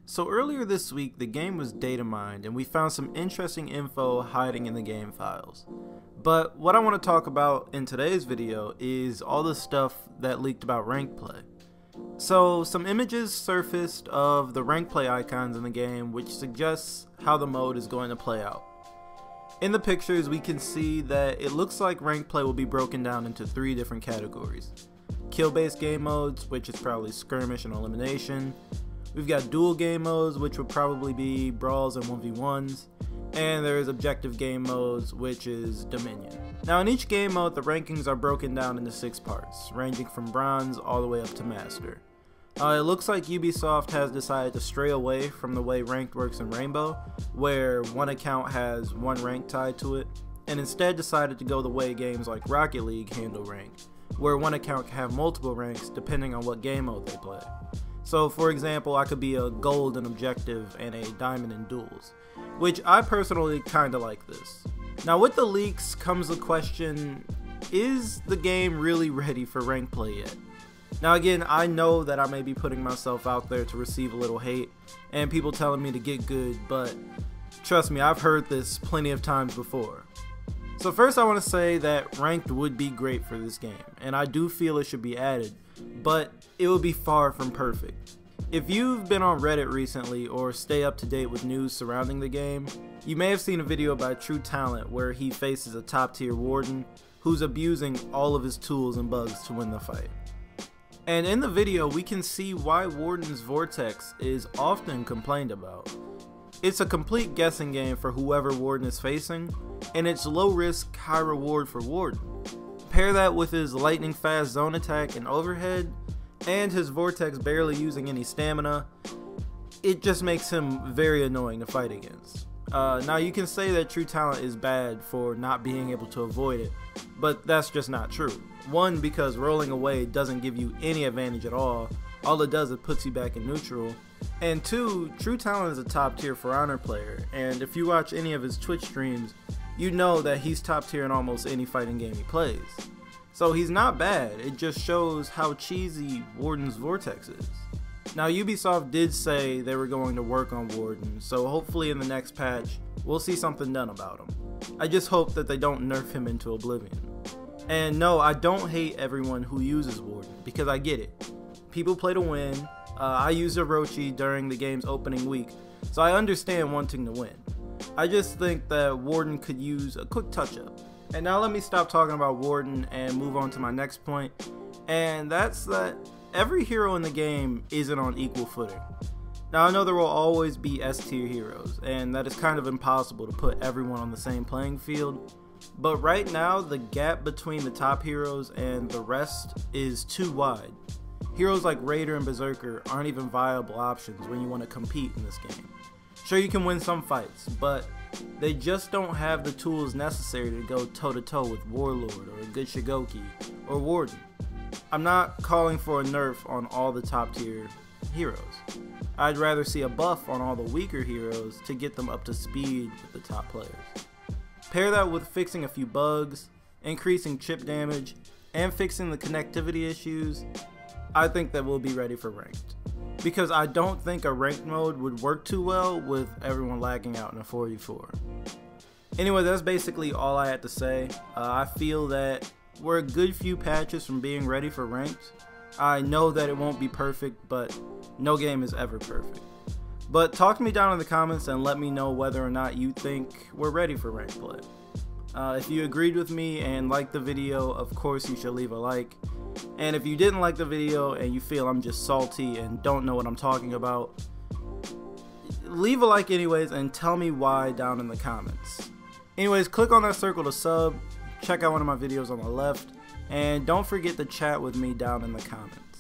So earlier this week, the game was data mined and we found some interesting info hiding in the game files. But what I want to talk about in today's video is all the stuff that leaked about rank play. So some images surfaced of the rank play icons in the game, which suggests how the mode is going to play out. In the pictures, we can see that it looks like rank play will be broken down into 3 different categories. Kill-based game modes, which is probably skirmish and elimination. We've got duel game modes, which would probably be brawls and 1v1s. And there is objective game modes, which is Dominion. Now in each game mode, the rankings are broken down into 6 parts, ranging from bronze all the way up to master. It looks like Ubisoft has decided to stray away from the way ranked works in Rainbow, where one account has one rank tied to it, and instead decided to go the way games like Rocket League handle rank, where one account can have multiple ranks depending on what game mode they play. So for example, I could be a gold in objective and a diamond in duels, which I personally kinda like this. Now with the leaks comes the question, is the game really ready for rank play yet? Now again, I know that I may be putting myself out there to receive a little hate and people telling me to get good, but trust me, I've heard this plenty of times before. So first I want to say that ranked would be great for this game, and I do feel it should be added, but it would be far from perfect. If you've been on Reddit recently or stay up to date with news surrounding the game, you may have seen a video by True Talent where he faces a top tier warden who's abusing all of his tools and bugs to win the fight. And in the video we can see why Warden's Vortex is often complained about. It's a complete guessing game for whoever Warden is facing, and it's low risk, high reward for Warden. Pair that with his lightning fast zone attack and overhead, and his Vortex barely using any stamina, it just makes him very annoying to fight against. Now you can say that True Talent is bad for not being able to avoid it, but that's just not true. One, because rolling away doesn't give you any advantage at all it does is puts you back in neutral. And 2, True Talent is a top tier For Honor player, and if you watch any of his Twitch streams, you know that he's top tier in almost any fighting game he plays. So he's not bad, it just shows how cheesy Warden's Vortex is. Now Ubisoft did say they were going to work on Warden, so hopefully in the next patch we'll see something done about him. I just hope that they don't nerf him into oblivion. And no, I don't hate everyone who uses Warden, because I get it. People play to win. I used Orochi during the game's opening week, so I understand wanting to win. I just think that Warden could use a quick touch-up. And now let me stop talking about Warden and move on to my next point, and that's that every hero in the game isn't on equal footing. Now I know there will always be S tier heroes, and that is kind of impossible to put everyone on the same playing field, but right now the gap between the top heroes and the rest is too wide. Heroes like Raider and Berserker aren't even viable options when you want to compete in this game. Sure, you can win some fights, but they just don't have the tools necessary to go toe to toe with Warlord or a good Shigoki or Warden. I'm not calling for a nerf on all the top tier heroes. I'd rather see a buff on all the weaker heroes to get them up to speed with the top players. Pair that with fixing a few bugs, increasing chip damage, and fixing the connectivity issues, I think that we'll be ready for ranked. Because I don't think a ranked mode would work too well with everyone lagging out in a 4v4. Anyway, that's basically all I had to say. I feel that we're a good few patches from being ready for ranked. I know that it won't be perfect, but no game is ever perfect. But talk to me down in the comments and let me know whether or not you think we're ready for ranked play. If you agreed with me and liked the video, of course you should leave a like. And if you didn't like the video and you feel I'm just salty and don't know what I'm talking about, leave a like anyways and tell me why down in the comments. Anyways, click on that circle to sub, check out one of my videos on the left, and don't forget to chat with me down in the comments.